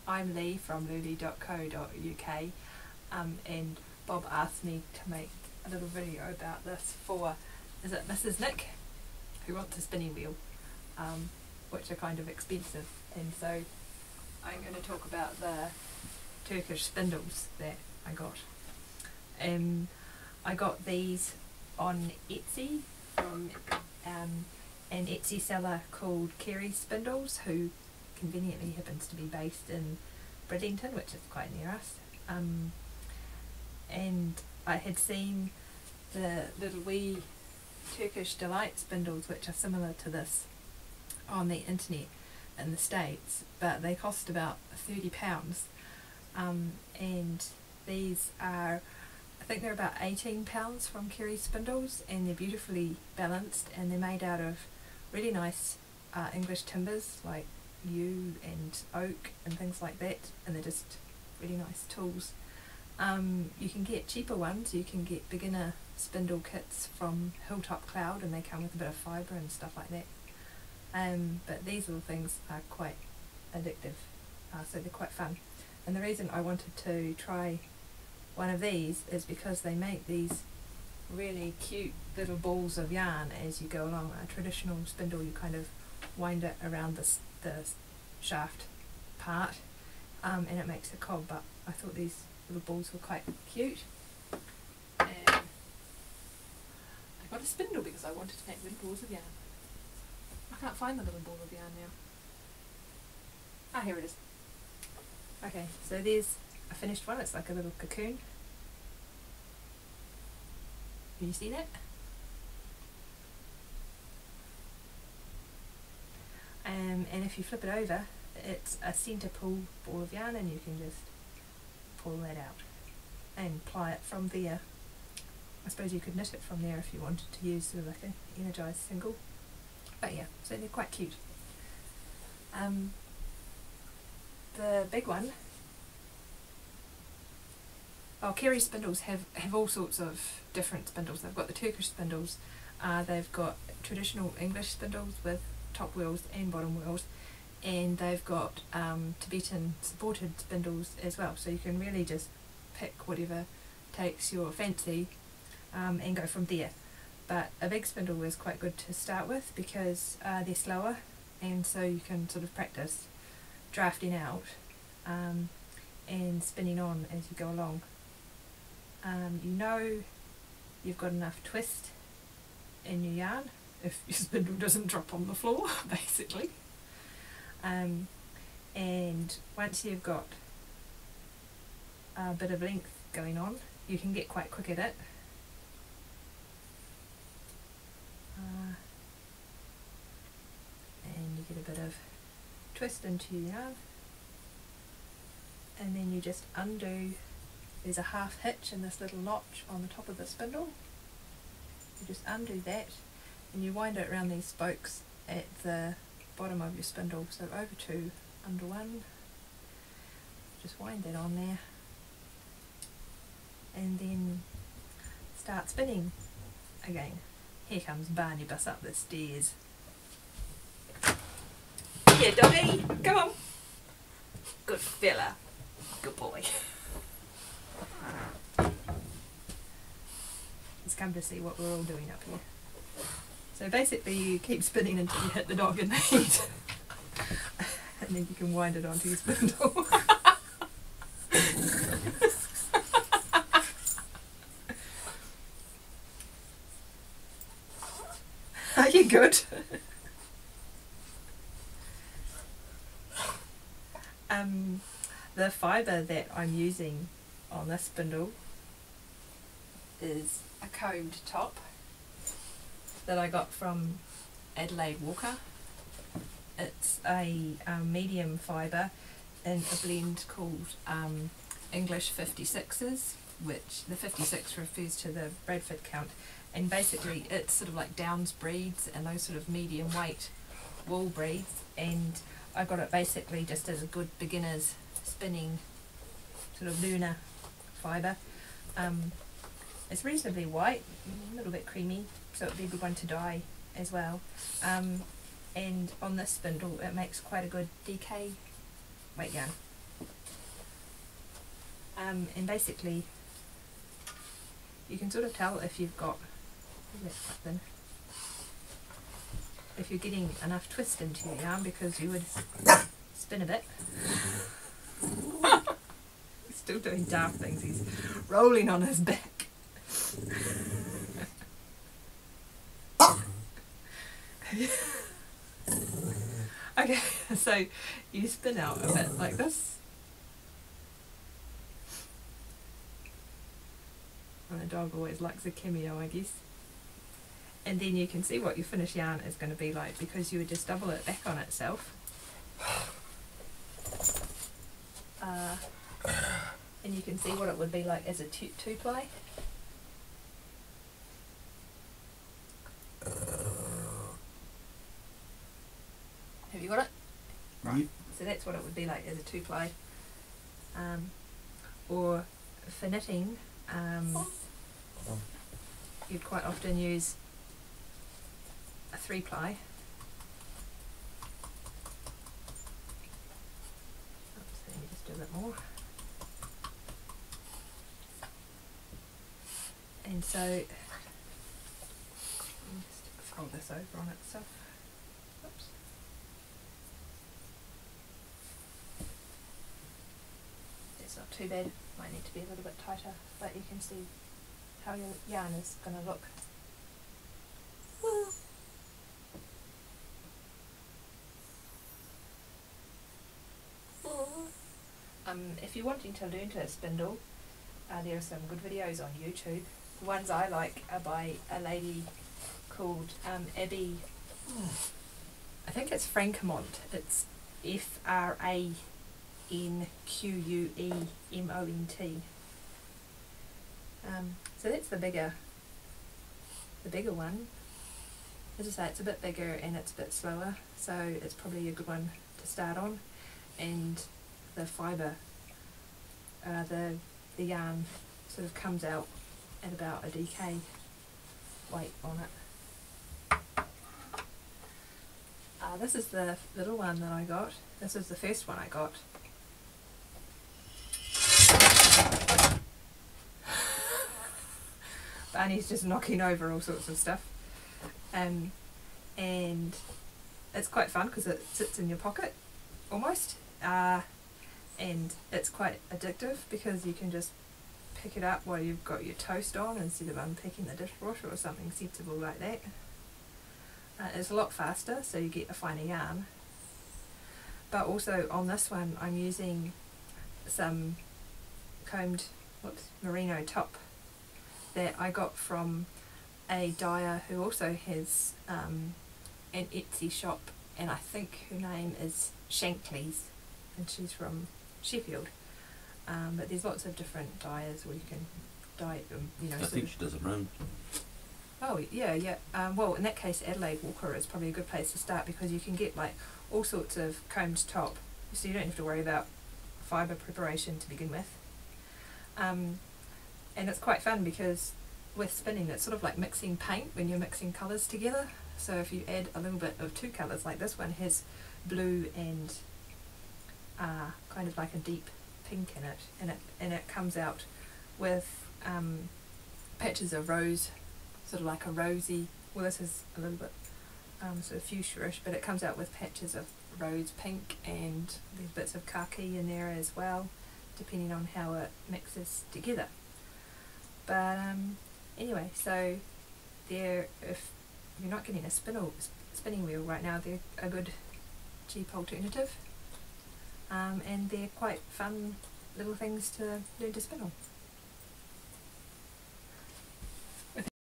I'm Lee from luli.co.uk, and Bob asked me to make a little video about this for, is it Mrs. Nick, who wants a spinning wheel, which are kind of expensive, and so I'm going to talk about the Turkish spindles that I got. I got these on Etsy from an Etsy seller called Kerry Spindles, who conveniently happens to be based in Bridlington, which is quite near us. And I had seen the little wee Turkish delight spindles, which are similar to this, on the internet in the States, but they cost about £30. And these are, I think they're about £18 from Kerry Spindles, and they're beautifully balanced, and they're made out of really nice English timbers like yew and oak and things like that, and they're just really nice tools. You can get cheaper ones, you can get beginner spindle kits from Hilltop Cloud, and they come with a bit of fibre and stuff like that. But these little things are quite addictive, so they're quite fun. And the reason I wanted to try one of these is because they make these really cute little balls of yarn as you go along. A traditional spindle, you kind of wind it around the shaft part, and it makes a cob, but I thought these little balls were quite cute. And I got a spindle because I wanted to make little balls of yarn. I can't find the little ball of yarn now. Ah, here it is. Okay, so there's a finished one. It's like a little cocoon. Can you see that? And if you flip it over, it's a centre pull ball of yarn, and you can just pull that out and ply it from there. I suppose you could knit it from there if you wanted to use sort of like an energised single. But yeah, so they're quite cute. The big one, Kerry Spindles have all sorts of different spindles. They've got the Turkish spindles, they've got traditional English spindles with top wheels and bottom wheels, and they've got Tibetan supported spindles as well, so you can really just pick whatever takes your fancy and go from there. But a big spindle is quite good to start with because they're slower, and so you can sort of practice drafting out and spinning on as you go along. You know you've got enough twist in your yarn if your spindle doesn't drop on the floor, basically. And once you've got a bit of length going on, you can get quite quick at it. And you get a bit of twist into your yarn, and then you just undo. There's a half hitch in this little notch on the top of the spindle. You just undo that, and you wind it around these spokes at the bottom of your spindle, so over two, under one. Just wind that on there, and then start spinning again. Here comes Barney bus up the stairs. Here, doggy, come on. Good fella, good boy. He's come to see what we're all doing up here. So basically you keep spinning until you hit the dog in the head. And then you can wind it onto your spindle. Are you good? The fibre that I'm using on this spindle is a combed top that I got from Adelaide Walker. It's a medium fibre in a blend called English 56s, which the 56 refers to the Bradford count, and basically it's sort of like Downs breeds and those sort of medium weight wool breeds, and I got it basically just as a good beginner's spinning sort of lunar fibre. It's reasonably white, a little bit creamy, so it'd be a good one to dye as well. And on this spindle it makes quite a good DK weight yarn. And basically you can sort of tell if you've got, if you're getting enough twist into your yarn, because you would spin a bit. He's still doing daft things, he's rolling on his back. Okay, so you spin out a bit like this. And the dog always likes a cameo, I guess. And then you can see what your finished yarn is going to be like, because you would just double it back on itself. And you can see what it would be like as a two-ply. Have you got it? Right. So that's what it would be like as a two-ply. Or for knitting, you'd quite often use a 3-ply. Oops, let me just do a bit more. And so, let me just fold this over on itself. Oops. It's not too bad, might need to be a little bit tighter, but you can see how your yarn is going to look. If you're wanting to learn to spindle, there are some good videos on YouTube. The ones I like are by a lady called Abby, I think it's Francomont. It's Franquemont. So that's the bigger one. As I say, it's a bit bigger and it's a bit slower, so it's probably a good one to start on. And the fibre, the yarn sort of comes out at about a DK weight on it. This is the little one that I got. This is the first one I got. Barney's just knocking over all sorts of stuff. And it's quite fun because it sits in your pocket, almost. And it's quite addictive because you can just pick it up while you've got your toast on instead of unpacking the dishwasher or something sensible like that. It's a lot faster, so you get a finer yarn. But also on this one I'm using some combed merino top that I got from a dyer who also has an Etsy shop, and I think her name is Shankly's, and she's from Sheffield. But there's lots of different dyers where you can dye, you know. I think she does them round. Oh yeah. Well, in that case, Adelaide Walker is probably a good place to start, because you can get like all sorts of combed top, so you don't have to worry about fibre preparation to begin with. And it's quite fun because with spinning, it's sort of like mixing paint when you're mixing colours together. So if you add a little bit of two colours, like this one has blue and kind of like a deep pink in it, and it comes out with patches of rose, sort of like a rosy, well this is a little bit sort of fuchsia-ish, but it comes out with patches of rose pink, and there's bits of khaki in there as well, depending on how it mixes together. But anyway, so if you're not getting a spinning wheel right now, they're a good cheap alternative, and they're quite fun little things to learn to spin on.